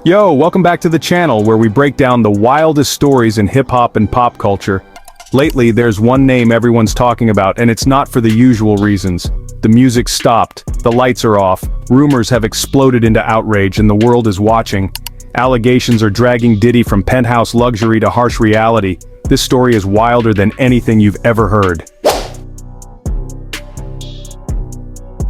Yo, welcome back to the channel where we break down the wildest stories in hip-hop and pop culture. Lately, there's one name everyone's talking about, and it's not for the usual reasons. The music stopped, the lights are off, rumors have exploded into outrage, and the world is watching. Allegations are dragging Diddy from penthouse luxury to harsh reality. This story is wilder than anything you've ever heard.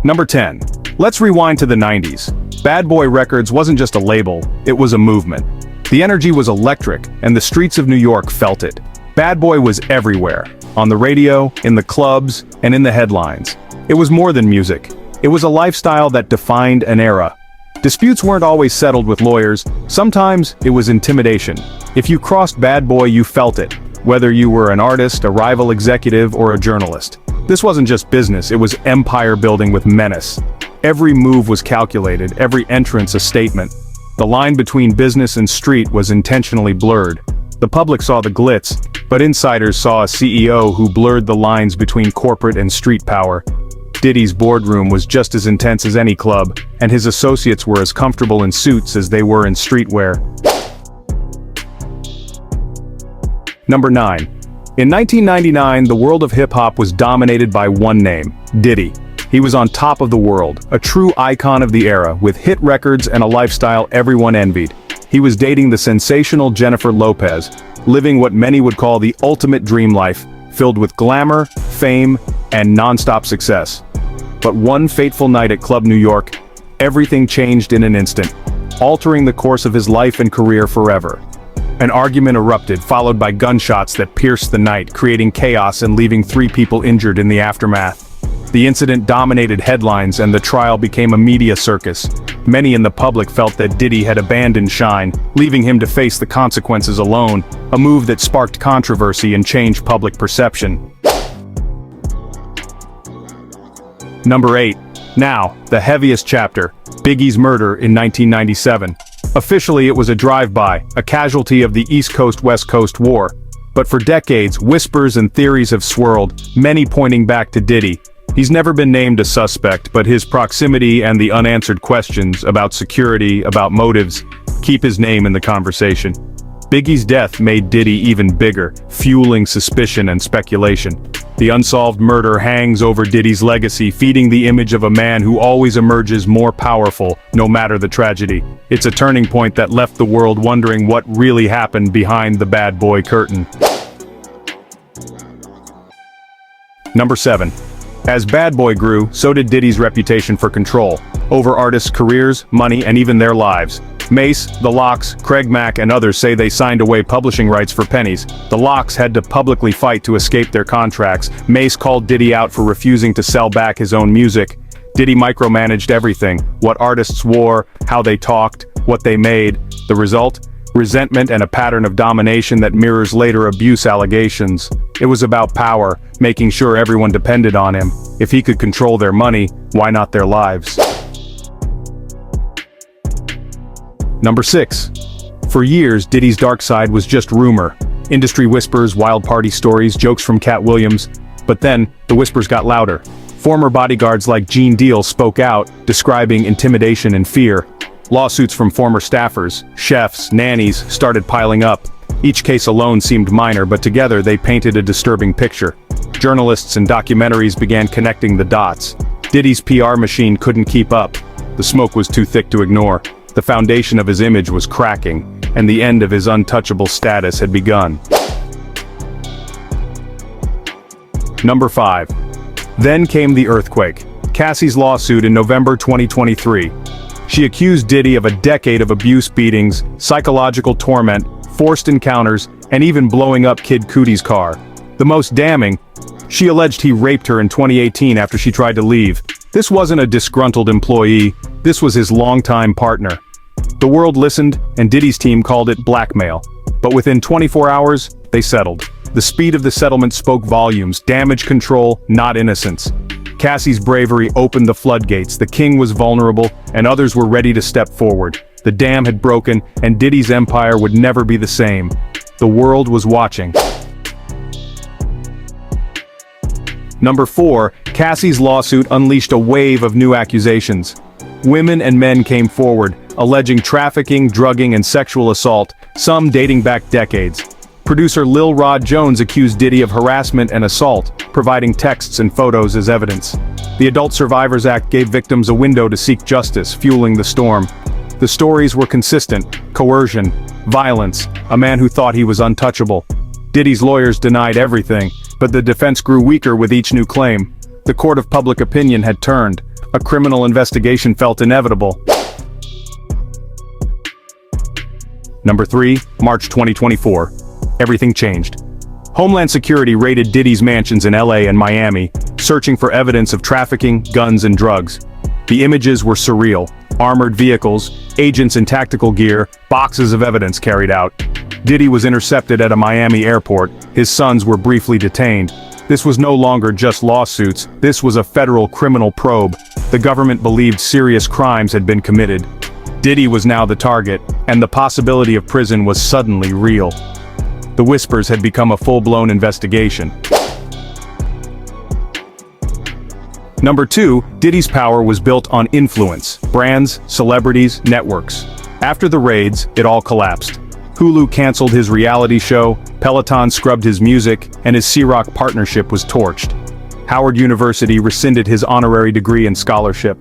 Number 10. Let's rewind to the 90s. Bad Boy Records wasn't just a label, it was a movement. The energy was electric, and the streets of New York felt it. Bad Boy was everywhere. On the radio, in the clubs, and in the headlines. It was more than music. It was a lifestyle that defined an era. Disputes weren't always settled with lawyers, sometimes it was intimidation. If you crossed Bad Boy, you felt it, whether you were an artist, a rival executive, or a journalist. This wasn't just business, it was empire building with menace. Every move was calculated, every entrance a statement. The line between business and street was intentionally blurred. The public saw the glitz, but insiders saw a CEO who blurred the lines between corporate and street power. Diddy's boardroom was just as intense as any club, and his associates were as comfortable in suits as they were in streetwear. Number 9. In 1999, the world of hip-hop was dominated by one name, Diddy. He was on top of the world, a true icon of the era, with hit records and a lifestyle everyone envied. He was dating the sensational Jennifer Lopez, living what many would call the ultimate dream life, filled with glamour, fame, and non-stop success. But one fateful night at Club New York, everything changed in an instant, altering the course of his life and career forever. An argument erupted, followed by gunshots that pierced the night, creating chaos and leaving 3 people injured in the aftermath. The incident dominated headlines and the trial became a media circus. Many in the public felt that Diddy had abandoned Shine, leaving him to face the consequences alone, a move that sparked controversy and changed public perception. Number 8. Now, the heaviest chapter, Biggie's murder in 1997. Officially, it was a drive-by, a casualty of the East Coast-West Coast war. But for decades, whispers and theories have swirled, many pointing back to Diddy. He's never been named a suspect, but his proximity and the unanswered questions about security, about motives, keep his name in the conversation. Biggie's death made Diddy even bigger, fueling suspicion and speculation. The unsolved murder hangs over Diddy's legacy, feeding the image of a man who always emerges more powerful, no matter the tragedy. It's a turning point that left the world wondering what really happened behind the Bad Boy curtain. Number 7. As Bad Boy grew, so did Diddy's reputation for control, over artists' careers, money, and even their lives. Mase, The Lox, Craig Mack, and others say they signed away publishing rights for pennies. The Lox had to publicly fight to escape their contracts. Mase called Diddy out for refusing to sell back his own music. Diddy micromanaged everything, what artists wore, how they talked, what they made. The result? Resentment and a pattern of domination that mirrors later abuse allegations. It was about power, making sure everyone depended on him. If he could control their money, why not their lives? Number 6. For years, Diddy's dark side was just rumor. Industry whispers, wild party stories, jokes from Katt Williams. But then, the whispers got louder. Former bodyguards like Gene Deal spoke out, describing intimidation and fear. Lawsuits from former staffers, chefs, nannies started piling up. Each case alone seemed minor, but together they painted a disturbing picture. Journalists and documentaries began connecting the dots. Diddy's PR machine couldn't keep up. The smoke was too thick to ignore. The foundation of his image was cracking, and the end of his untouchable status had begun. Number 5. Then came the earthquake. Cassie's lawsuit in November 2023. She accused Diddy of a decade of abuse, beatings, psychological torment, forced encounters, and even blowing up Kid Cudi's car. The most damning, she alleged he raped her in 2018 after she tried to leave. This wasn't a disgruntled employee, this was his longtime partner. The world listened, and Diddy's team called it blackmail. But within 24 hours, they settled. The speed of the settlement spoke volumes, damage control, not innocence. Cassie's bravery opened the floodgates, the king was vulnerable, and others were ready to step forward. The dam had broken, and Diddy's empire would never be the same. The world was watching. Number 4, Cassie's lawsuit unleashed a wave of new accusations. Women and men came forward, alleging trafficking, drugging, and sexual assault, some dating back decades. Producer Lil Rod Jones accused Diddy of harassment and assault, providing texts and photos as evidence. The Adult Survivors Act gave victims a window to seek justice, fueling the storm. The stories were consistent: coercion, violence, a man who thought he was untouchable. Diddy's lawyers denied everything, but the defense grew weaker with each new claim. The court of public opinion had turned. A criminal investigation felt inevitable. Number 3, March 2024. Everything changed. Homeland Security raided Diddy's mansions in LA and Miami, searching for evidence of trafficking, guns, and drugs. The images were surreal: armored vehicles, agents in tactical gear, boxes of evidence carried out. Diddy was intercepted at a Miami airport. His sons were briefly detained. This was no longer just lawsuits, this was a federal criminal probe. The government believed serious crimes had been committed. Diddy was now the target, and the possibility of prison was suddenly real. The whispers had become a full-blown investigation. Number 2, Diddy's power was built on influence: brands, celebrities, networks. After the raids, it all collapsed. Hulu canceled his reality show, Peloton scrubbed his music, and his Cîroc partnership was torched. Howard University rescinded his honorary degree and scholarship.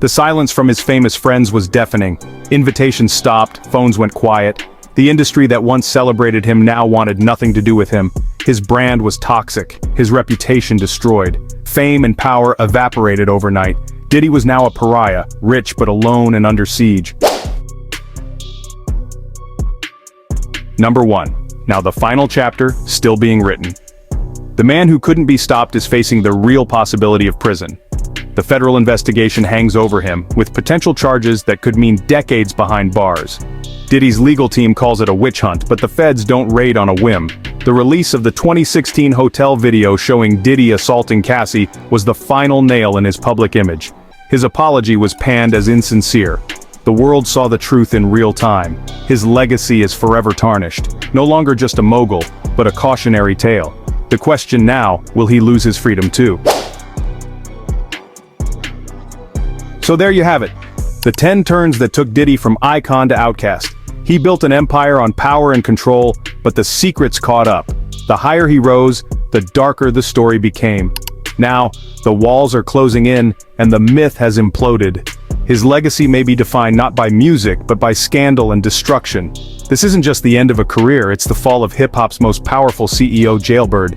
The silence from his famous friends was deafening. Invitations stopped, phones went quiet. The industry that once celebrated him now wanted nothing to do with him. His brand was toxic, his reputation destroyed. Fame and power evaporated overnight. Diddy was now a pariah, rich but alone and under siege. Number 1. Now the final chapter, still being written. The man who couldn't be stopped is facing the real possibility of prison. The federal investigation hangs over him, with potential charges that could mean decades behind bars. Diddy's legal team calls it a witch hunt, but the feds don't raid on a whim. The release of the 2016 hotel video showing Diddy assaulting Cassie was the final nail in his public image. His apology was panned as insincere. The world saw the truth in real time. His legacy is forever tarnished. No longer just a mogul, but a cautionary tale. The question now, will he lose his freedom too? So there you have it. The 10 turns that took Diddy from icon to outcast. He built an empire on power and control, but the secrets caught up. The higher he rose, the darker the story became. Now, the walls are closing in, and the myth has imploded. His legacy may be defined not by music, but by scandal and destruction. This isn't just the end of a career, it's the fall of hip-hop's most powerful CEO, Jailbird.